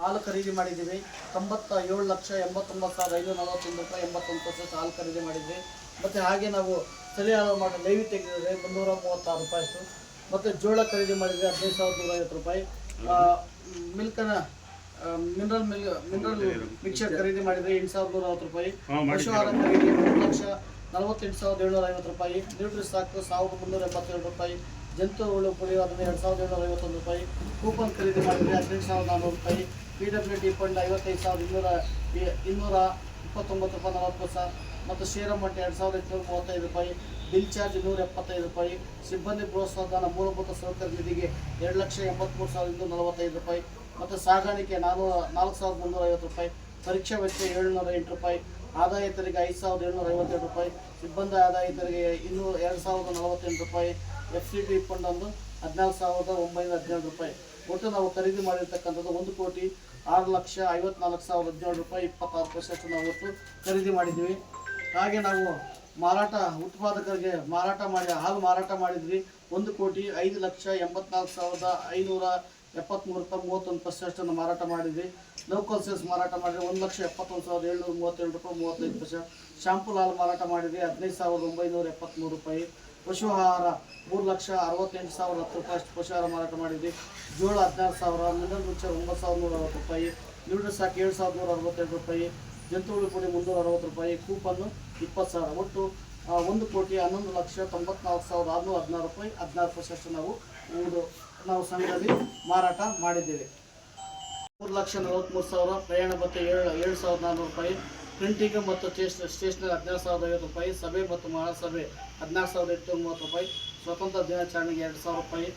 ಹಾಲು ಖರೀದಿ ಮಾಡಿದ್ದೀವಿ. 97,89,541 ರೂಪಾಯಿ 81 ಹಾಲು ಖರೀದಿ ಮಾಡಿದ್ವಿ. ಮತ್ತು ಹಾಗೆ ನಾವು ತಲೆ ಹಾಲು ಮಾಡಿ ಲೈವ್ ತೆಗೆದಿದ್ರೆ 336 ರೂಪಾಯಿ ಅಷ್ಟು. ಮತ್ತು ಜೋಳ ಖರೀದಿ ಮಾಡಿದರೆ 15,150 ರೂಪಾಯಿ. ಮಿಲ್ಕನ ಮಿನರಲ್ ಮಿಕ್ಸರ್ ಖರೀದಿ ಮಾಡಿದರೆ 8,140 ರೂಪಾಯಿ. ಪಶು ಆಹಾರ ಖರೀದಿ 3,48,750 ರೂಪಾಯಿ. ನ್ಯೂಟ್ರಿ ಸ್ಟಾಕ್ 1,387 ರೂಪಾಯಿ. ಜಂತು ಹುಳು ಪುಡಿ ಅದನ್ನು 2,751 ರೂಪಾಯಿ. ಕೂಪನ್ ಖರೀದಿ ಮಾಡಿದರೆ 18,400 ರೂಪಾಯಿ. PWD ಫಂಡ್ 55,229 ರೂಪಾಯಿ 40 ಪೈಸೆ. ಮತ್ತು ಷೇರ್ ಅಮೌಂಟ್ 2,835 ರೂಪಾಯಿ. ಬಿಲ್ ಚಾರ್ಜ್ 175 ರೂಪಾಯಿ. ಸಿಬ್ಬಂದಿ ಪ್ರೋತ್ಸಾಹಧನ ಮೂಲಭೂತ ಸೌಕರ್ಯ ನಿಧಿಗೆ 2,83,245 ರೂಪಾಯಿ. ಮತ್ತು ಸಾಗಾಣಿಕೆ 4,350 ರೂಪಾಯಿ. ಪರೀಕ್ಷಾ ವೆಚ್ಚ 708 ರೂಪಾಯಿ. ಆದಾಯ ತೆರಿಗೆ 5,752 ರೂಪಾಯಿ. ಸಿಬ್ಬಂದಿ ಆದಾಯ ತೆರಿಗೆ 2,048 ರೂಪಾಯಿ. FCD ಫಂಡ್ ಒಂದು 14,917 ರೂಪಾಯಿ. ಒಟ್ಟು ನಾವು ಖರೀದಿ ಮಾಡಿರ್ತಕ್ಕಂಥದ್ದು 1,06,54,017 ರೂಪಾಯಿ 26 ಪೈಸೆ ನಾವು ಒಟ್ಟು ಖರೀದಿ ಮಾಡಿದ್ದೀವಿ. ಹಾಗೆ ನಾವು ಉತ್ಪಾದಕರಿಗೆ ಹಾಲು ಮಾರಾಟ ಮಾಡಿದ್ವಿ 1,05,84,573 ರೂಪಾಯಿ 31 ಪೈಸೆ ಮಾರಾಟ ಮಾಡಿದ್ವಿ. ಲೋಕಲ್ ಸೇಲ್ಸ್ ಮಾರಾಟ ಮಾಡಿದ್ರೆ 1,71,737 ರೂಪಾಯಿ 35 ಪೈಸೆ. ಶಾಂಪೂಲ್ ಹಾಲು ಮಾರಾಟ ಮಾಡಿದ್ವಿ 15,973 ರೂಪಾಯಿ. ಪಶು ಆಹಾರ 3,68,010 ರೂಪಾಯಿ ಅಷ್ಟು ಪಶು ಆಹಾರ ಮಾರಾಟ ಮಾಡಿದ್ವಿ. ಜೋಳ 16,000, ಮಿನರಲ್ ಮಿಕ್ಸರ್ 9,140 ರೂಪಾಯಿ, ನ್ಯೂಟ್ರಿ ಸ್ಟಾಕ್ 7,162 ರೂಪಾಯಿ, ಜಂತುಹುಳು ಪುಡಿ 360 ರೂಪಾಯಿ, ಕೂಪನ್ನು 20,000. ಒಟ್ಟು 1,11,94,616 ರೂಪಾಯಿ 16 ಪೈಸೆ ಅಷ್ಟು ನಾವು ಸಂಘದಲ್ಲಿ ಮಾರಾಟ ಮಾಡಿದ್ದೇವೆ. 3,43,000 ಪ್ರಯಾಣ ಭತ್ಯೆ 7,400 ರೂಪಾಯಿ. ಪ್ರಿಂಟಿಂಗ್ ಮತ್ತು ಸ್ಟೇಷನರಿ 12,050 ರೂಪಾಯಿ. ಸಭೆ ಮತ್ತು ಮಹಾಸಭೆ 14,830 ರೂಪಾಯಿ. ಸ್ವತಂತ್ರ ದಿನಾಚರಣೆಗೆ 2,000 ರೂಪಾಯಿ.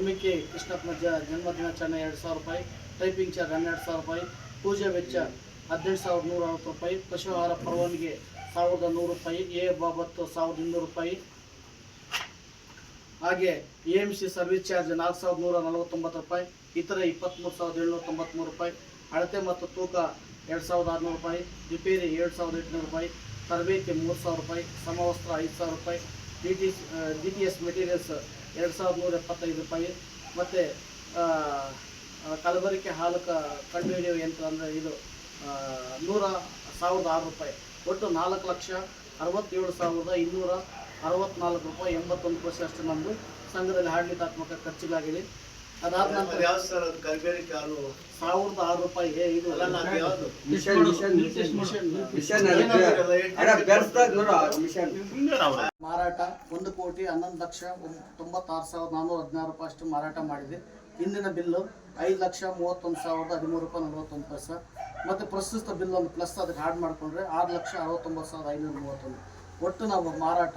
MK ಕೃಷ್ಣಪ್ಪನ ಜನ್ಮ ದಿನಾಚರಣೆ 2,000 ರೂಪಾಯಿ. ಟೈಪಿಂಗ್ ಚಾರ್ಜ್ 12,000 ರೂಪಾಯಿ. ಪೂಜೆ ವೆಚ್ಚ 18,160 ರೂಪಾಯಿ. ಪಶು ಆಹಾರ ಪರವಾನಗಿ 1,100 ರೂಪಾಯಿ. ಎ ಬಾಬತ್ತು 1,200 ರೂಪಾಯಿ. ಹಾಗೆ AMC ಸರ್ವಿಸ್ ಚಾರ್ಜ್ 4,149 ರೂಪಾಯಿ. ಇತರೆ 23,793 ರೂಪಾಯಿ. ಅಳತೆ ಮತ್ತು ತೂಕ 2,600 ರೂಪಾಯಿ. ರಿಪೇರಿ 7,800 ರೂಪಾಯಿ. ತರಬೇತಿ 3,000 ರೂಪಾಯಿ. ಸಮವಸ್ತ್ರ 5,000 ರೂಪಾಯಿ. DTS ಮೆಟೀರಿಯಲ್ಸ್ 2,175 ರೂಪಾಯಿ. ಮತ್ತು ಕಲಬೆರಕೆ ಹಾಲು ಕಂಡುಹಿಡಿಯುವ ಯಂತ್ರ ಅಂದರೆ ಇದು 1,006 ರೂಪಾಯಿ. ಒಟ್ಟು 4,67,264 ರೂಪಾಯಿ 81 ಪೈಸೆ ಅಷ್ಟು ನಮ್ಮದು ಸಂಘದಲ್ಲಿ ಆಡಳಿತಾತ್ಮಕ ಖರ್ಚಿಗಾಗಿದೆ. ಅದಾದ ನಂತರ 1,006 ರೂಪಾಯಿ ಇದು ಮಾರಾಟ 1,11,96,416 ರೂಪಾಯಿ ಅಷ್ಟು ಮಾರಾಟ ಮಾಡಿದೆ. ಇಂದಿನ ಬಿಲ್ಲು 5,31,013 ರೂಪಾಯಿ 41 ಪೈಸೆ. ಮತ್ತು ಪ್ರಸ್ತುತ ಬಿಲ್ ಒಂದು ಪ್ಲಸ್ ಅದಕ್ಕೆ ಆ್ಯಡ್ ಮಾಡಿಕೊಂಡ್ರೆ 6,69,531. ಒಟ್ಟು ನಾವು ಮಾರಾಟ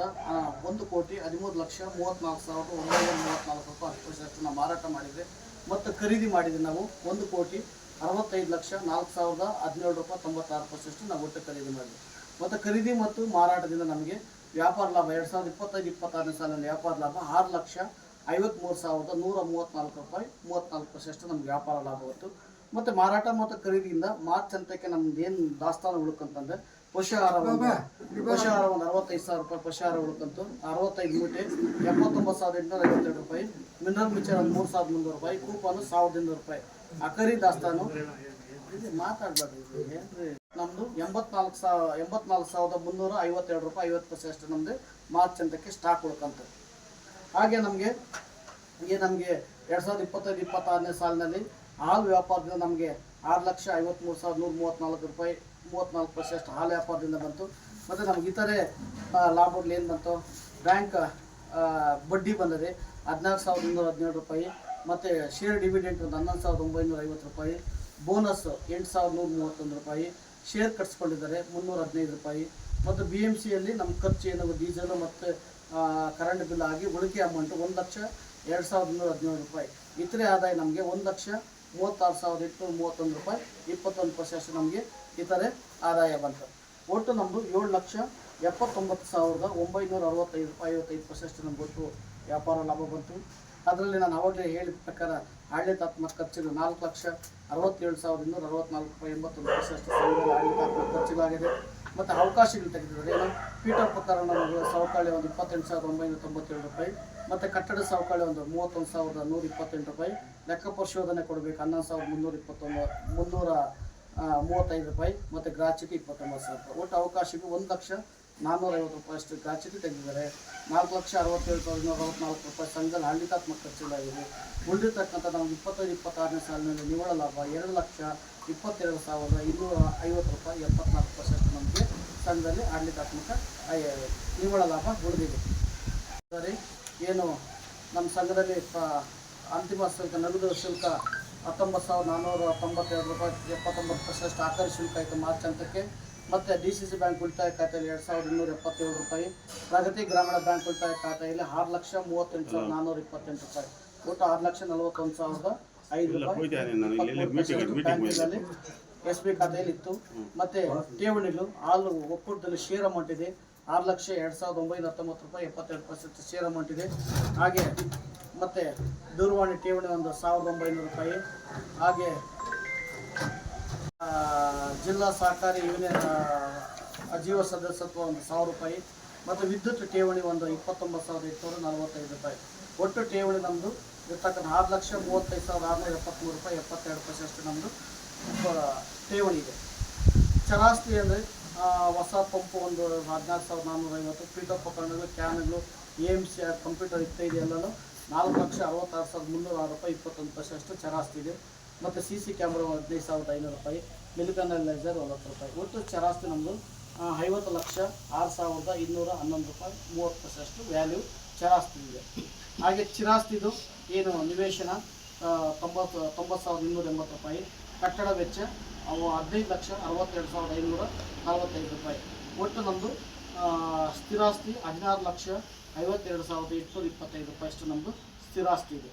1,13,34,934 ರೂಪಾಯಿ 10 ಪೈಸೆ ಅಷ್ಟು ನಾವು ಮಾರಾಟ ಮಾಡಿದರೆ. ಮತ್ತು ಖರೀದಿ ಮಾಡಿದರೆ ನಾವು 1,65,04,017 ರೂಪಾಯಿ 96 ಪೈಸೆ ಅಷ್ಟು ನಾವು ಒಟ್ಟು ಖರೀದಿ ಮಾಡಿದ್ವಿ. ಮತ್ತು ಖರೀದಿ ಮತ್ತು ಮಾರಾಟದಿಂದ ನಮಗೆ ವ್ಯಾಪಾರ ಲಾಭ 2025-26ನೇ ಸಾಲಿನಲ್ಲಿ ವ್ಯಾಪಾರ ಲಾಭ 6,53,134 ರೂಪಾಯಿ 34 ಪೈಸೆ ಅಷ್ಟು ನಮ್ಗೆ ವ್ಯಾಪಾರ ಲಾಭ ಹೊತ್ತು. ಮತ್ತು ಮಾರಾಟ ಮತ್ತು ಖರೀದಿಯಿಂದ ಮಾರ್ಚ್ ಹಂತಕ್ಕೆ ನಮ್ದು ಏನು ದಾಸ್ತಾನು ಉಳ್ಕಂತಂದರೆ ಪಶುಹಾರ ಒಂದು 65,000 ರೂಪಾಯಿ ಪಶುಹಾರ ಉಳ್ಕಂತು. 65 ಮೂಟೆ 79,852 ರೂಪಾಯಿ. ಮಿನರಲ್ ಮಿಕ್ಸರ್ 3,300 ರೂಪಾಯಿ. ಕೂಪನ್ನು 1,200 ರೂಪಾಯಿ. ಅಕರಿ ದಾಸ್ತಾನು ಮಾತಾಡ್ಬಾರ್ದು ಏನ್ರಿ ನಮ್ಮದು 84,352 ರೂಪಾಯಿ 50 ಪೈಸೆ ಅಷ್ಟು ನಮ್ಮದು ಮಾರ್ಚ್ ಹಂತಕ್ಕೆ ಸ್ಟಾಕ್ ಉಳ್ಕಂತ. ಹಾಗೆ ನಮಗೆ 2025-26ನೇ ಸಾಲಿನಲ್ಲಿ ಹಾಲು ವ್ಯಾಪಾರದಿಂದ ನಮಗೆ 6,53,134 ರೂಪಾಯಿ 34 ಪೈಸೆ ಅಷ್ಟು ಹಾಲು ವ್ಯಾಪಾರದಿಂದ ಬಂತು. ಮತ್ತು ನಮ್ಗೆ ಇತರೆ ಲಾಭಗಳು ಏನು ಬಂತು, ಬ್ಯಾಂಕ್ ಬಡ್ಡಿ ಬಂದಿದೆ 14,117 ರೂಪಾಯಿ. ಮತ್ತು ಶೇರ್ ಡಿವಿಡೆಂಟ್ ಒಂದು 11,950 ರೂಪಾಯಿ. ಬೋನಸ್ 8,131 ರೂಪಾಯಿ. ಶೇರ್ ಕಟ್ಸ್ಕೊಂಡಿದ್ದಾರೆ 315 ರೂಪಾಯಿ. ಮತ್ತು BMCಯಲ್ಲಿ ನಮ್ಮ ಖರ್ಚು ಏನು ಡೀಸೆಲು ಮತ್ತು ಕರೆಂಟ್ ಬಿಲ್ ಆಗಿ ಉಳಿಕೆ ಅಮೌಂಟು 1,02,217 ರೂಪಾಯಿ. ಇತರೆ ಆದಾಯ ನಮಗೆ 1,36,831 ರೂಪಾಯಿ 21 ಪೈಸೆ ಅಷ್ಟು ನಮಗೆ ಇತರೆ ಆದಾಯ ಬಂತು. ಒಟ್ಟು ನಮ್ಮದು 7,79,965 ರೂಪಾಯಿ 55 ಪೈಸೆ ಅಷ್ಟು ನಮ್ಗೆ ಒಟ್ಟು ವ್ಯಾಪಾರ ಲಾಭ ಬಂತು. ಅದರಲ್ಲಿ ನಾನು ಅವಾಗಲೇ ಹೇಳಿದ ಪ್ರಕಾರ ಆಡಳಿತಾತ್ಮಕ ಖರ್ಚುಗಳು 4,67,264 ರೂಪಾಯಿ 81 ಪೈಸೆ ಅಷ್ಟು ಸಂಘದಲ್ಲಿ ಆಡಳಿತಾತ್ಮಕ ಖರ್ಚುಗಳಾಗಿದೆ. ಮತ್ತು ಅವಕಾಶಗಳು ತೆಗೆದಿದ್ದಾರೆ. ಏನು ಪೀಠೋಪಕರಣಗಳು ಸವಕಳಿ ಒಂದು 28,997 ರೂಪಾಯಿ, ಮತ್ತು ಕಟ್ಟಡ ಸವಕಳಿ ಒಂದು 31,128 ರೂಪಾಯಿ, ಲೆಕ್ಕ ಪರಿಶೋಧನೆ ಕೊಡಬೇಕು 11,335 ರೂಪಾಯಿ, ಮತ್ತು ಗ್ರಾಚ್ಯುಟಿ 29,000 ರೂಪಾಯಿ. ಒಟ್ಟು ಅವಕಾಶಗಳು 1,450,000 ರೂಪಾಯಿ ಅಷ್ಟು ಗ್ರಾಚ್ಯುಟಿ ತೆಗೆದಿದ್ದಾರೆ. 4,67,264 ರೂಪಾಯಿ ಸಂಘದಲ್ಲಿ ಆಡಳಿತಾತ್ಮಕ ಖರ್ಚುಗಳಾಗಿದೆ. ಉಳಿದಿರ್ತಕ್ಕಂಥ ನಮಗೆ 25-26ನೇ ಸಾಲಿನಲ್ಲಿ ನಿವ್ವಳ ಲಾಭ 2,22,250 ರೂಪಾಯಿ, 74% ನಮಗೆ ಸಂಘದಲ್ಲಿ ಆಡಳಿತಾತ್ಮಕ ನಿವ್ವಳ ಲಾಭ ಉಳಿದಿದೆ. ಸರಿ, ಏನು ನಮ್ಮ ಸಂಘದಲ್ಲಿ ಅಂತಿಮ ಶುಲ್ಕ ನಗದು ಶುಲ್ಕ 19,492 ರೂಪಾಯಿ, 79% ಆಖರಿ ಶುಲ್ಕ ಆಯಿತು ಮಾರ್ಚ್ ಹಂತಕ್ಕೆ. ಮತ್ತು DCC ಬ್ಯಾಂಕ್ ಉಳಿತಾಯ ಖಾತೆಯಲ್ಲಿ 2,277 ರೂಪಾಯಿ, ಪ್ರಗತಿ ಗ್ರಾಮೀಣ ಬ್ಯಾಂಕ್ ಉಳಿತಾಯ ಖಾತೆಯಲ್ಲಿ 6,38,428 ರೂಪಾಯಿ, ಒಟ್ಟು 6,41,005 ರೂಪಾಯಿ ಬ್ಯಾಂಕಿನಲ್ಲಿ SB ಖಾತೆಯಲ್ಲಿ ಇತ್ತು. ಮತ್ತು ಠೇವಣಿಗಳು ಹಾಲು ಒಕ್ಕೂಟದಲ್ಲಿ ಶೇರ್ ಅಮೌಂಟ್ ಇದೆ 6,02,919 ರೂಪಾಯಿ, 72% ಶೇರ್ ಅಮೌಂಟ್ ಇದೆ. ಹಾಗೆ ಮತ್ತು ದೂರವಾಣಿ ಠೇವಣಿ ಒಂದು 1,900 ರೂಪಾಯಿ. ಹಾಗೆ ಜಿಲ್ಲಾ ಸಹಕಾರಿ ಯೂನಿಯನ್ ಜೀವ ಸದಸ್ಯತ್ವ ಒಂದು 1,000 ರೂಪಾಯಿ, ಮತ್ತು ವಿದ್ಯುತ್ ಠೇವಣಿ ಒಂದು 29,845 ರೂಪಾಯಿ. ಒಟ್ಟು ಠೇವಣಿ ನಮ್ಮದು ಇರ್ತಕ್ಕಂಥ 6,35,673 ರೂಪಾಯಿ, 72% ನಮ್ಮದು ಠೇವಣಿ ಇದೆ. ಚರಾಸ್ತಿ ಅಂದರೆ ಹೊಸ ಪಂಪು ಒಂದು 14,450, ಪೀಠೋಪಕರಣಗಳು, ಕ್ಯಾನ್ಗಳು, AMC ಕಂಪ್ಯೂಟರ್ ಇತ್ಯಾದಿ ಎಲ್ಲನೂ 4,66,306 ರೂಪಾಯಿ, 21% ಚರಾಸ್ತಿ ಇದೆ. ಮತ್ತು CC ಕ್ಯಾಮ್ರಾ 15,500 ರೂಪಾಯಿ, ಮಿಲ್ಕ್ ಅನಲೈಸರ್ 90 ರೂಪಾಯಿ. ಒಟ್ಟು ಚರಾಸ್ತಿ ನಮ್ಮದು 50,06,211 ರೂಪಾಯಿ, 30% ವ್ಯಾಲ್ಯೂ ಚರಾಸ್ತಿ ಇದೆ. ಹಾಗೆ ಚಿರಾಸ್ತಿದು ಏನು ನಿವೇಶನ 90,280 ರೂಪಾಯಿ, ಕಟ್ಟಡ ವೆಚ್ಚ ಅವು 15,62,545 ರೂಪಾಯಿ. ಒಟ್ಟು ನಮ್ಮದು ಸ್ಥಿರಾಸ್ತಿ 16,52,825 ರೂಪಾಯಿ ಅಷ್ಟು ನಮ್ಮದು ಸ್ಥಿರಾಸ್ತಿ ಇದೆ.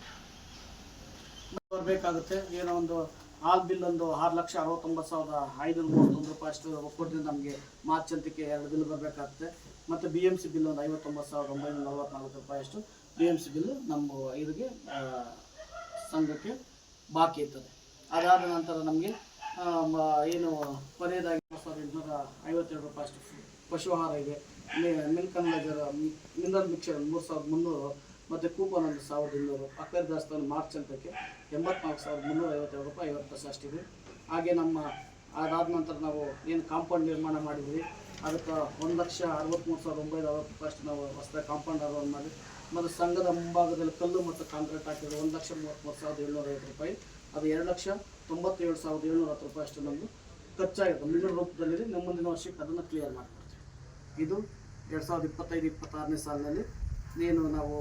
ಬರಬೇಕಾಗುತ್ತೆ ಏನೋ ಒಂದು ಹಾಲ್ ಬಿಲ್ ಒಂದು 6,69,531 ರೂಪಾಯಿ ಅಷ್ಟು ಒಕ್ಕೂಟದಿಂದ ನಮಗೆ ಮಾರ್ಚ್ ಹಂತಕ್ಕೆ 2 ಬಿಲ್ ಬರಬೇಕಾಗುತ್ತೆ. ಮತ್ತು BMC ಬಿಲ್ ಒಂದು 59,944 ರೂಪಾಯಿ ಅಷ್ಟು BMC ಬಿಲ್ಲು ನಮ್ಮ ಇದಕ್ಕೆ ಸಂಘಕ್ಕೆ ಬಾಕಿ ಇರ್ತದೆ. ಅದಾದ ನಂತರ ನಮಗೆ ಏನು ಕೊನೆಯದಾಗಿ 852 ರೂಪಾಯಿ ಅಷ್ಟು ಪಶು ಆಹಾರ ಇದೆ. ಮಿಲ್ಕ್ ಅನಲೈಸರ್ ಮಿನರಲ್ ಮಿಕ್ಸರ್ 3,300, ಮತ್ತು ಕೂಪನ್ ಒಂದು 1,200. ಅಕ್ವೇರ್ ದಾಸ್ತಾನು ಮಾರ್ಚ್ ಹಂತಕ್ಕೆ 84,352 ರೂಪಾಯಿ, 50% ಅಷ್ಟಿದೆ. ಹಾಗೆ ನಮ್ಮ ಅದಾದ ನಂತರ ನಾವು ಏನು ಕಾಂಪೌಂಡ್ ನಿರ್ಮಾಣ ಮಾಡಿದ್ವಿ ಅದಕ್ಕೆ 1,63,960 ರೂಪಾಯಿ ಅಷ್ಟು ನಾವು ಹೊಸದಾಗಿ ಕಾಂಪೌಂಡ್ ಅರ್ವನ್ ಮಾಡಿ. ಮತ್ತು ಸಂಘದ ಮುಂಭಾಗದಲ್ಲಿ ಕಲ್ಲು ಮತ್ತು ಕಾಂಕ್ರೀಟ್ ಹಾಕಿದ್ರೆ 1,33,750 ರೂಪಾಯಿ, ಅದು 2,97,710 ರೂಪಾಯಿ ಅಷ್ಟು ನಮ್ಮದು ಖರ್ಚಾಗಿರುತ್ತೆ. ಮಿನರಲ್ ರೂಪದಲ್ಲಿದೆ. ನಮ್ಮ ಮುಂದಿನ ವರ್ಷಕ್ಕೆ ಅದನ್ನು ಕ್ಲಿಯರ್ ಮಾಡ್ಕೊಡ್ತೀವಿ. ಇದು 2025-26ನೇ ಸಾಲಿನಲ್ಲಿ ಏನು ನಾವು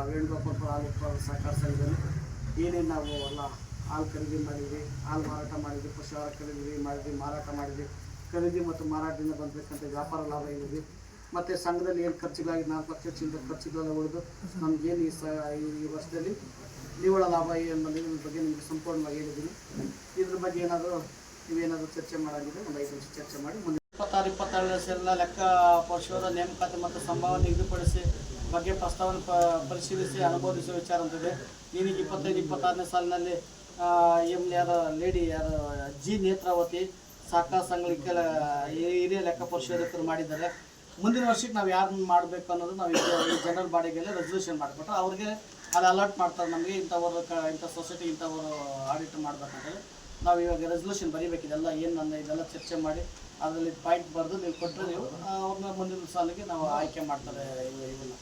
ವೇಣುಗೋಪಾಲ್ ಹಾಲು ಉತ್ಪಾದಕ ಸಹಕಾರ ಸಂಘದಲ್ಲಿ ಏನೇನು ನಾವು ಎಲ್ಲ ಹಾಲು ಖರೀದಿ ಮಾಡಿದ್ವಿ, ಹಾಲು ಮಾರಾಟ ಮಾಡಿದ್ವಿ, ಪಶು ಆಹಾರ ಖರೀದಿ ಮಾಡಿದ್ವಿ, ಮಾರಾಟ ಮಾಡಿದ್ವಿ, ಖರೀದಿ ಮತ್ತು ಮಾರಾಟದಿಂದ ಬಂದಿರತಕ್ಕಂಥ ವ್ಯಾಪಾರ ಲಾಭ ಏನಿದೆ, ಮತ್ತು ಸಂಘದಲ್ಲಿ ಏನು ಖರ್ಚುಗಳಾಗಿ 4 ಲಕ್ಷ ಚಿಲ್ಲರೆ ಖರ್ಚುಗಳೆಲ್ಲ ಉಳಿದು ನಮಗೇನು ಈ ವರ್ಷದಲ್ಲಿ ನಿವ್ವಳ ಲಾಭ ಏನು ಬಂದಿದೆ ಇದ್ರ ಬಗ್ಗೆ ನಿಮಗೆ ಸಂಪೂರ್ಣವಾಗಿ ಹೇಳಿದ್ದೀನಿ. ಇದ್ರ ಬಗ್ಗೆ ಏನಾದರೂ ನೀವೇನಾದರೂ ಚರ್ಚೆ ಮಾಡಾಗಿದೆ ಒಂದು 5 ನಿಮಿಷ ಚರ್ಚೆ ಮಾಡಿ ಮುಂದೆ 26-27 ಲೆಕ್ಕ ಪರಿಶೋಧನೆ ನೇಮಕಾತಿ ಮತ್ತು ಸಂಭಾವನೆ ನಿಗದಿಪಡಿಸಿ ಬಗ್ಗೆ ಪ್ರಸ್ತಾವನೆ ಪರಿಶೀಲಿಸಿ ಅನುಮೋದಿಸುವ ವಿಚಾರ ಅಂತಿದೆ. ಈಗ 25-26ನೇ ಸಾಲಿನಲ್ಲಿ ಯಾರು ಲೇಡಿ ಯಾರು ಜಿ ನೇತ್ರಾವತಿ ಸಹಕಾರ ಸಂಘಕ್ಕೆ ಹಿರಿಯ ಲೆಕ್ಕ ಪರಿಶೋಧಕರು ಮಾಡಿದ್ದಾರೆ. ಮುಂದಿನ ವರ್ಷಕ್ಕೆ ನಾವು ಯಾರನ್ನ ಮಾಡಬೇಕು ಅನ್ನೋದು ನಾವು ಈ ಜನರಲ್ ಬಾಡಿಗೆಲ್ಲ ರೆಸಲ್ಯೂಷನ್ ಮಾಡಿಕೊಟ್ರೆ ಅವ್ರಿಗೆ ಅಲ್ಲಿ ಅಲರ್ಟ್ ಮಾಡ್ತಾರೆ. ನಮಗೆ ಇಂಥವ್ರು ಇಂಥ ಸೊಸೈಟಿ ಇಂಥವ್ರು ಆಡಿಟ್ ಮಾಡಬೇಕಂತೇಳಿ ನಾವು ಇವಾಗ ರೆಸಲ್ಯೂಷನ್ ಬರೀಬೇಕಿದೆಲ್ಲ ಏನು ನನ್ನ ಇದೆಲ್ಲ ಚರ್ಚೆ ಮಾಡಿ ಅದರಲ್ಲಿ ಪಾಯಿಂಟ್ ಬರೆದು ನೀವು ಕೊಟ್ಟರೆ ನೀವು ಅವ್ರನ್ನ ಮುಂದಿನ ಸಾಲಿಗೆ ನಾವು ಆಯ್ಕೆ ಮಾಡ್ತಾರೆ. ಇವನ್ನ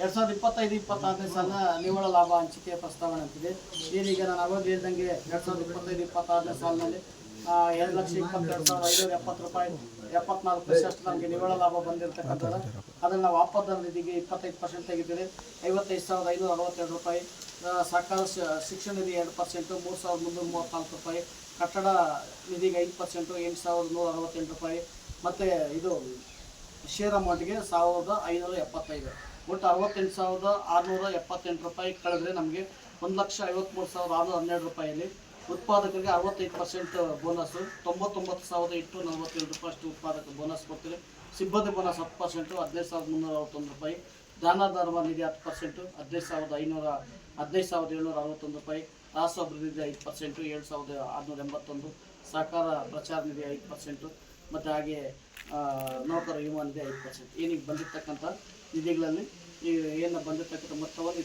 2025-26ನೇ ಸಾಲಿನ ನಿವ್ವಳ ಲಾಭ ಹಂಚಿಕೆ ಪ್ರಸ್ತಾವನೆ ಅಂತಿದೆ. ಏನೀಗ ನಾನು ಅವಾಗ ಹೇಳ್ದಂಗೆ 2025-26ನೇ ಸಾಲಿನಲ್ಲಿ 2,22,570 ರೂಪಾಯಿ, 74% ನಮಗೆ ನಿವ್ವಳ ಲಾಭ ಬಂದಿರತಕ್ಕಂಥದ್ದು. ಅದನ್ನು ನಾವು ಆಪದ ನಿಧಿಗೆ 25% ತೆಗಿದ್ದೀವಿ, 55,562 ರೂಪಾಯಿ. ಸರ್ಕಾರ ಶಿಕ್ಷಣ ನಿಧಿ 2%, 3,334 ರೂಪಾಯಿ. ಕಟ್ಟಡ ನಿಧಿಗೆ 5%, 8,168 ರೂಪಾಯಿ. ಮತ್ತು ಇದು ಶೇರ್ ಅಮೌಂಟ್ಗೆ 1,575, ಒಟ್ಟು 68,678 ರೂಪಾಯಿ ಕಳೆದ್ರೆ ನಮಗೆ 1,53,612 ರೂಪಾಯಿಯಲ್ಲಿ ಉತ್ಪಾದಕರಿಗೆ 65% ಬೋನಸ್ಸು, 99,847 ರೂಪಾಯಿ ಅಷ್ಟು ಉತ್ಪಾದಕ ಬೋನಸ್ ಕೊಡ್ತೀವಿ. ಸಿಬ್ಬಂದಿ ಬೋನಸ್ 10%, 15,361 ರೂಪಾಯಿ. ದಾನ ಧರ್ಮ ನಿಧಿ 10%, 15,761 ರೂಪಾಯಿ. ರಾಷ್ಟ್ರ ಅಭಿವೃದ್ಧಿ 5%, 7,681. ಸಹಕಾರ ಪ್ರಚಾರ ನಿಧಿ 5%, ಮತ್ತು ಹಾಗೆ ನೌಕರ ವಿಮಾನಿಗೆ 5%. ಏನೀಗ ಬಂದಿರ್ತಕ್ಕಂಥ ನಿಧಿಗಳಲ್ಲಿ ಈ ಏನು ಬಂದಿರ್ತಕ್ಕಂಥ ಮೊತ್ತವನ್ನು ಈ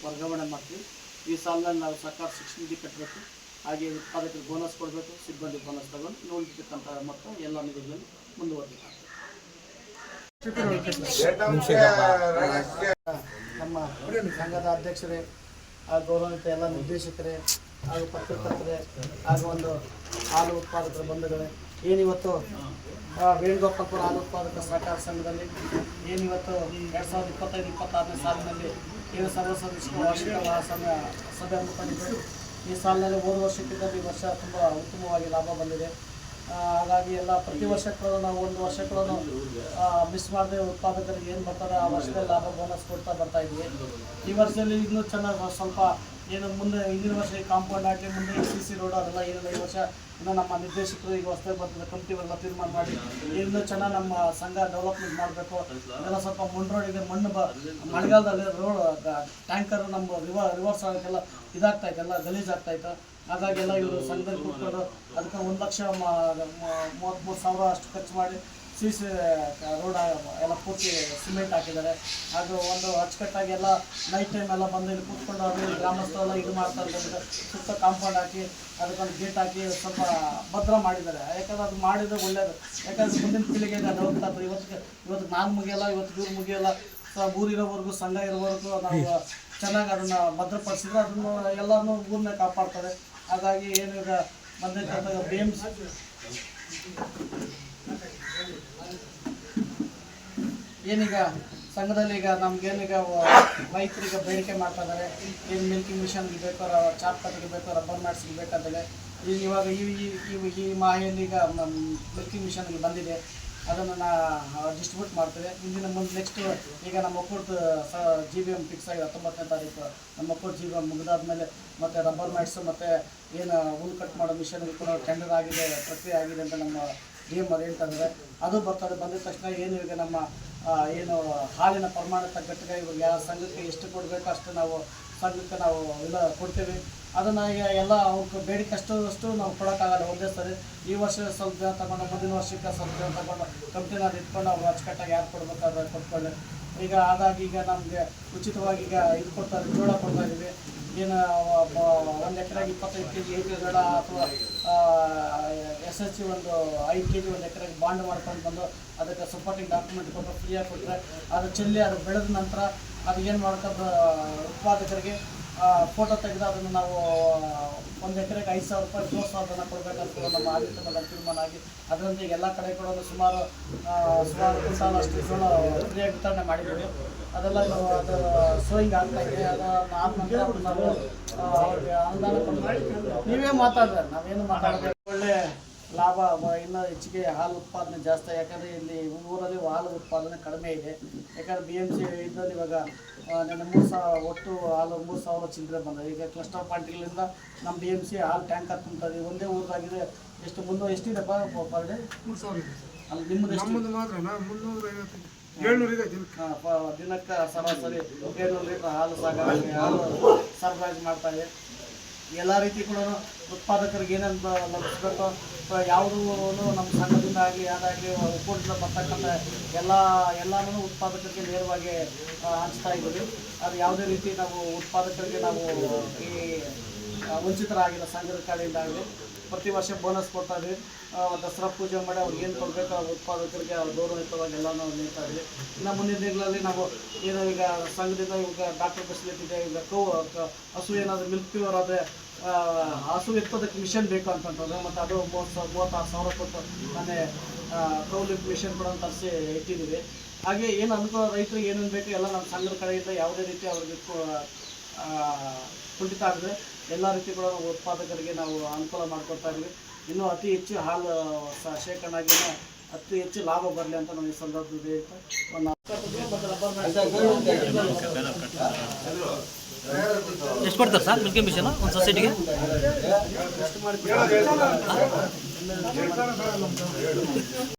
ವರ್ಗಾವಣೆ ಮಾಡ್ತೀವಿ. ಈ ಸಾಲಿನಲ್ಲಿ ನಾವು ಸರ್ಕಾರ ಶಿಕ್ಷಣ ನಿಧಿ ಕಟ್ಟಬೇಕು, ಹಾಗೆ ಉತ್ಪಾದಕರಿಗೆ ಬೋನಸ್ ಕೊಡಬೇಕು, ಸಿಬ್ಬಂದಿ ಬೋನಸ್ ತಗೊಂಡು ಉಳಿದಿರ್ತಕ್ಕಂಥ ಮೊತ್ತ ಎಲ್ಲ ನಿಧಿಗಳಲ್ಲಿ ಮುಂದುವರಿಬೇಕಾಗ್ತದೆ. ನಮ್ಮ ಸಂಘದ ಅಧ್ಯಕ್ಷರೇ, ಗೌರವಾನ್ವಿತ ಎಲ್ಲ ನಿರ್ದೇಶಕರೇ ಹಾಗೂ ಪತ್ರಕರ್ತರೇ ಹಾಗೂ ಒಂದು ಹಾಲು ಉತ್ಪಾದಕರ ಬಂಧುಗಳೇ, ಏನಿವತ್ತು ವೇಣುಗೋಪಾಲ್ಪುರ ಹಾಲು ಉತ್ಪಾದಕ ಸಹಕಾರ ಸಂಘದಲ್ಲಿ ಏನಿವತ್ತು 2025-26ನೇ ಸಾಲಿನಲ್ಲಿ ಏನು ಸರ್ವಸದಸ್ಯರ ವಾರ್ಷಿಕ ಸಭೆ ಹಮ್ಮಿಕೊಂಡಿದ್ದು, ಈ ಸಾಲಿನಲ್ಲಿ ಹೋದ ವರ್ಷಕ್ಕಿಂತ ಈ ವರ್ಷ ತುಂಬ ಉತ್ತಮವಾಗಿ ಲಾಭ ಬಂದಿದೆ. ಹಾಗಾಗಿ ಎಲ್ಲ ಪ್ರತಿ ವರ್ಷಗಳು ನಾವು ಒಂದು ವರ್ಷಗಳನ್ನು ಮಿಸ್ ಮಾಡದೆ ಉತ್ಪಾದಕರಿಗೆ ಏನು ಬರ್ತಾರೆ ಆ ವರ್ಷದಲ್ಲಿ ಲಾಭ ಬೋನಸ್ ಕೊಡ್ತಾ ಬರ್ತಾ ಇದ್ವಿ. ಈ ವರ್ಷದಲ್ಲಿ ಇನ್ನೂ ಚೆನ್ನಾಗಿ ಸ್ವಲ್ಪ ಏನು ಮುಂದೆ ಹಿಂದಿನ ವರ್ಷ ಕಾಂಪೌಂಡ್ ಆಗಲಿ, ಮುಂದೆ CC ರೋಡ್ ಅದೆಲ್ಲ ಏನಿಲ್ಲ. ಈ ವರ್ಷ ಇನ್ನೂ ನಮ್ಮ ನಿರ್ದೇಶಕರು ಈಗ ಹೊಸದಾಗಿ ಬರ್ತದೆ ಕಮಿಟಿವೆಲ್ಲ ತೀರ್ಮಾನ ಮಾಡಿ ಇನ್ನೂ ಚೆನ್ನಾಗಿ ನಮ್ಮ ಸಂಘ ಡೆವಲಪ್ಮೆಂಟ್ ಮಾಡಬೇಕು. ಇದೆಲ್ಲ ಸ್ವಲ್ಪ ಮಣ್ಣು ರೋಡಿಗೆ ಮಳೆಗಾಲದಲ್ಲಿ ರೋಡ್ ಟ್ಯಾಂಕರು ನಮ್ಮ ರಿವರ್ಸ್ ಆಗೋಕ್ಕೆಲ್ಲ ಇದಾಗ್ತಾಯಿತ್ತು, ಎಲ್ಲ ಗಲೀಜಾಗ್ತಾಯಿತ್ತು. ಹಾಗಾಗಿ ಎಲ್ಲ ಇವರು ಸಂಘದಲ್ಲಿ ಕೂತ್ಕೊಂಡು ಅದಕ್ಕೆ 1,33,000 ಅಷ್ಟು ಖರ್ಚು ಮಾಡಿ CC ರೋಡ್ ಎಲ್ಲ ಪೂರ್ತಿ ಸಿಮೆಂಟ್ ಹಾಕಿದ್ದಾರೆ. ಹಾಗೂ ಒಂದು ಅಚ್ಚುಕಟ್ಟಾಗಿ ಎಲ್ಲ ನೈಟ್ ಟೈಮ್ ಎಲ್ಲ ಬಂದು ಇಲ್ಲಿ ಕೂತ್ಕೊಂಡು ಅದು ಗ್ರಾಮಸ್ಥರೆಲ್ಲ ಇದು ಮಾಡ್ತಾ ಇದ್ದಾರೆ. ಸುತ್ತ ಕಾಂಪೌಂಡ್ ಹಾಕಿ ಅದಕ್ಕೊಂದು ಗೇಟ್ ಹಾಕಿ ಸ್ವಲ್ಪ ಭದ್ರ ಮಾಡಿದ್ದಾರೆ. ಯಾಕಂದ್ರೆ ಅದು ಮಾಡಿದ್ರೆ ಒಳ್ಳೆಯದು. ಯಾಕಂದರೆ ಮುಂದಿನ ಪೀಳಿಗೆಗೆ ಅದು ಹೋಗ್ತಾ ಇದ್ದಾರೆ. ಇವತ್ತು ನಾನು ಮುಗಿಯಲ್ಲ, ಇವತ್ತು ಇವ್ರು ಮುಗಿಯಲ್ಲ. ಊರಿರೋವರೆಗೂ ಸಂಘ ಇರೋವರೆಗೂ ನಾವು ಚೆನ್ನಾಗಿ ಅದನ್ನು ಭದ್ರಪಡಿಸಿದ್ರೆ ಅದನ್ನು ಎಲ್ಲರೂ ಊರನ್ನ ಕಾಪಾಡ್ತಾರೆ. ಹಾಗಾಗಿ ಏನು ಈಗ ಬಂದಿರ್ತಕ್ಕಂಥ BMC ಏನೀಗ ಸಂಘದಲ್ಲಿ ಈಗ ನಮಗೇನೀಗ ರೈತರಿಗೆ ಬೇಡಿಕೆ ಮಾಡ್ತಾ ಇದ್ದಾರೆ. ಏನು ಮಿಲ್ಕಿಂಗ್ ಮಿಷನ್ಗೆ ಬೇಕೋ, ಚಾಪ್ ಕಟ್ಟಿಗೆ ಬೇಕೋ, ರಬ್ಬರ್ ಮ್ಯಾಟ್ಸ್ಗೆ ಬೇಕಾದರೆ ಇವಾಗ ಈ ಮಾಹಿತಿ ಈಗ ಮಿಲ್ಕಿಂಗ್ ಮಿಷನ್ಗೆ ಬಂದಿದೆ. ಅದನ್ನು ಡಿಸ್ಟ್ರಿಬ್ಯೂಟ್ ಮಾಡ್ತೇವೆ. ಇಂದಿನ ಮುಂದೆ ನೆಕ್ಸ್ಟ್ ಈಗ ನಮ್ಮ ಒಕ್ಕೂಟದ GBM ಫಿಕ್ಸ್ ಆಗಿದೆ 19ನೇ ತಾರೀಕು. ನಮ್ಮ ಒಕ್ಕೂಟ GBM ಮುಗಿದಾದ್ಮೇಲೆ ಮತ್ತು ರಬ್ಬರ್ ಮ್ಯಾಟ್ಸು ಮತ್ತು ಏನು ಹುಲ್ ಕಟ್ ಮಾಡೋ ಮಿಷನ್ಗೆ ಕೂಡ ಟೆಂಡರ್ ಆಗಿದೆ, ಪ್ರಕ್ರಿಯೆ ಆಗಿದೆ ಅಂತ ನಮ್ಮ DM ಅವ್ರು ಹೇಳ್ತಾರೆ. ಅದು ಬರ್ತದೆ. ಬಂದಿದ ತಕ್ಷಣ ಏನು ಈಗ ನಮ್ಮ ಏನು ಹಾಲಿನ ಪ್ರಮಾಣ ತಗ್ಗಟ್ಟಿಗೆ ಇವಾಗ ಯಾವ ಸಂಘಕ್ಕೆ ಎಷ್ಟು ಕೊಡಬೇಕು ಅಷ್ಟು ನಾವು ಸಂಘಕ್ಕೆ ನಾವು ಇಲ್ಲ ಕೊಡ್ತೇವೆ. ಅದನ್ನು ಈಗ ಎಲ್ಲ ಅವ್ರಿಗೆ ಬೇಡಿಕೆ ಅಷ್ಟು ನಾವು ಕೊಡೋಕ್ಕಾಗಲ್ಲ ಒಂದೇ ಸರಿ. ಈ ವರ್ಷ ಸ್ವಲ್ಪ ದಿನ ತಗೊಂಡು ಮುಂದಿನ ವರ್ಷಕ್ಕೆ ಸ್ವಲ್ಪ ದಿನ ತಗೊಂಡು ಕಂಪ್ನಿನಲ್ಲಿ ಇಟ್ಕೊಂಡು ಅವ್ರು ಅಚ್ಚುಕಟ್ಟಾಗಿ ಯಾರು ಕೊಡ್ಬೇಕಾದ್ರೆ ಕೊಟ್ಕೊಳ್ಳಿ. ಈಗ ಹಾಗಾಗಿ ಈಗ ನಮಗೆ ಉಚಿತವಾಗಿ ಈಗ ಇದು ಕೊಡ್ತಾರೆ, ಜೋಳ ಕೊಡ್ತಾ ಇದ್ದೀವಿ. ಏನು 1 ಎಕರೆಗೆ 25 kg AP ಜೋಳ ಅಥವಾ SHG ಒಂದು 5 kg 1 ಎಕರೆಗೆ ಬಾಂಡ್ ಮಾಡ್ಕೊಂಡು ಬಂದು ಅದಕ್ಕೆ ಸಪೋರ್ಟಿಂಗ್ ಡಾಕ್ಯುಮೆಂಟ್ ಕೊಟ್ಟು ಫ್ರೀಯಾಗಿ ಕೊಟ್ಟರೆ ಅದು ಚೆಲ್ಲಿ ಅದು ಬೆಳೆದ ನಂತರ ಅದು ಏನು ಮಾಡ್ಕೊಂಡು ಉತ್ಪಾದಕರಿಗೆ ಫೋಟೋ ತೆಗೆದು ಅದನ್ನು ನಾವು 1 ಎಕರೆಗೆ 5,000 ರೂಪಾಯಿ ಪ್ರೋತ್ಸಾಹನ ಕೊಡಬೇಕಂತ ನಮ್ಮ ಆಡಳಿತ ಮಂಡಳಿ ತೀರ್ಮಾನ ಆಗಿ ಅದರಂತೆ ಎಲ್ಲ ಕಡೆ ಕೂಡ ಸುಮಾರು ಕ್ವಿಂಟಾಲ್ ಅಷ್ಟು ಜೋಳ ಫ್ರೀಯಾಗಿ ವಿತರಣೆ ಮಾಡಿದ್ದೀವಿ. ಅದೆಲ್ಲ ಅದು ಸೋಯಿಂಗ್ ಆಗ್ತಾಯಿದೆ. ಅದು ಆದ ನಂತರ ನಾವು ಅವ್ರಿಗೆ ಅನುದಾನ ಕೊಡ್ತೀವಿ. ನೀವೇ ಮಾತಾಡಿದ್ರೆ ನಾವೇನು ಮಾತಾಡಬೇಕು. ಒಳ್ಳೆ ಲಾಭ, ಇನ್ನೂ ಹೆಚ್ಚಿಗೆ ಹಾಲು ಉತ್ಪಾದನೆ ಜಾಸ್ತಿ. ಯಾಕಂದರೆ ಇಲ್ಲಿ ಊರಲ್ಲಿ ಹಾಲು ಉತ್ಪಾದನೆ ಕಡಿಮೆ ಇದೆ. ಯಾಕಂದರೆ BMC ಇದರಲ್ಲಿ ಇವಾಗ ನನ್ನ 3,000 ಒಟ್ಟು ಹಾಲು 3,000 ಚಿಲ್ಲರೆ ಬಂದಿದೆ. ಈಗ ಕ್ಲಸ್ಟರ್ ಪಾಯಿಂಟ್ಗಳಿಂದ ನಮ್ಮ BMC ಹಾಲು ಟ್ಯಾಂಕರ್ ತುಂಬ್ತದೆ. ಒಂದೇ ಊರಾಗಿದೆ ಎಷ್ಟು ಎಷ್ಟಿದೆ ಪರ್ ಡೇ? 3,000 ಇದೆ. ಅಲ್ಲಿ ನಿಮ್ಮದು ಮಾತ್ರ 350 ದಿನಕ್ಕೆ ಸರಾಸರಿ 700 ಲೀಟ್ರ್ ಹಾಲು ಸರಬರಾಜು ಮಾಡ್ತಾಯಿದೆ. ಎಲ್ಲ ರೀತಿ ಕೂಡ ಉತ್ಪಾದಕರಿಗೆ ಏನೇನು ಲಭಿಸಬೇಕು, ಯಾವುದೂ ನಮ್ಮ ಸಂಘದಿಂದ ಆಗಲಿ ಯಾವುದಾಗಲಿ ಒಕ್ಕೂಟದಿಂದ ಬರ್ತಕ್ಕಂಥ ಎಲ್ಲನೂ ಉತ್ಪಾದಕರಿಗೆ ನೇರವಾಗಿ ಹಂಚ್ತಾ ಇದ್ದೀವಿ. ಅದು ಯಾವುದೇ ರೀತಿ ನಾವು ಉತ್ಪಾದಕರಿಗೆ ನಾವು ಈ ವಂಚಿತರಾಗಿಲ್ಲ. ಸಂಘದ ಕಡೆಯಿಂದ ಆಗಲಿ ಪ್ರತಿ ವರ್ಷ ಬೋನಸ್ ಕೊಡ್ತಾ ಇದ್ದೀವಿ. ದಸರಾ ಪೂಜೆ ಮಾಡಿ ಅವ್ರಿಗೆ ಏನು ಕೊಡಬೇಕು ಉತ್ಪಾದಕರಿಗೆ ಗೌರವಯುತವಾಗಿ ಎಲ್ಲನೂ ನೀಡ್ತಾ ಇದ್ದೀವಿ. ಇನ್ನು ಮುಂದಿನ ದಿನಗಳಲ್ಲಿ ನಾವು ಏನು ಈಗ ಸಂಘದಿಂದ ಇವಾಗ ಡಾಕ್ಟರ್ ಫೆಸಿಲಿಟಿ ಇದೆ. ಈಗ ಹಸು ಏನಾದರೂ ಮಿಲ್ಕ್ ಪ್ಯೂರ್ ಆದರೆ ಹಸು ಎತ್ತೋದಕ್ಕೆ ಮಿಷನ್ ಬೇಕು ಅಂತಂತಂದರೆ ಮತ್ತು ಅದು 36,000 ಕೊಟ್ಟು ನಾನೇ ಕೌಲಿಕ್ ಮಿಷನ್ ಕೂಡ ತರಿಸಿ ಇಟ್ಟಿದ್ದೀವಿ. ಹಾಗೆ ಏನು ಅನುಕೂಲ ರೈತರಿಗೆ ಏನೇನು ಬೇಕು ಎಲ್ಲ ನಮ್ಮ ಸಂಘದ ಕಡೆಯಿಂದ ಯಾವುದೇ ರೀತಿ ಅವ್ರಿಗೆ ಕುಂಠಿತ ಆಗದೆ ಎಲ್ಲ ರೀತಿ ಕೂಡ ಉತ್ಪಾದಕರಿಗೆ ನಾವು ಅನುಕೂಲ ಮಾಡಿಕೊಡ್ತಾ ಇದ್ದೀವಿ. ಇನ್ನೂ ಅತಿ ಹೆಚ್ಚು ಹಾಲು ಶೇಖರಣೆ ಆಗಿ ಅತಿ ಹೆಚ್ಚು ಲಾಭ ಬರಲಿ ಅಂತ ನಾವು ಈ ಸಂದರ್ಭದಲ್ಲಿ ಹೇಳ್ತಾ ಎಷ್ಟು ಕೊಡ್ತಾರೆ ಸರ್ ಮಿಲ್ಕಿಂಗ್ ಮಿಷನ್ ಒಂದು ಸೊಸೈಟಿಗೆ?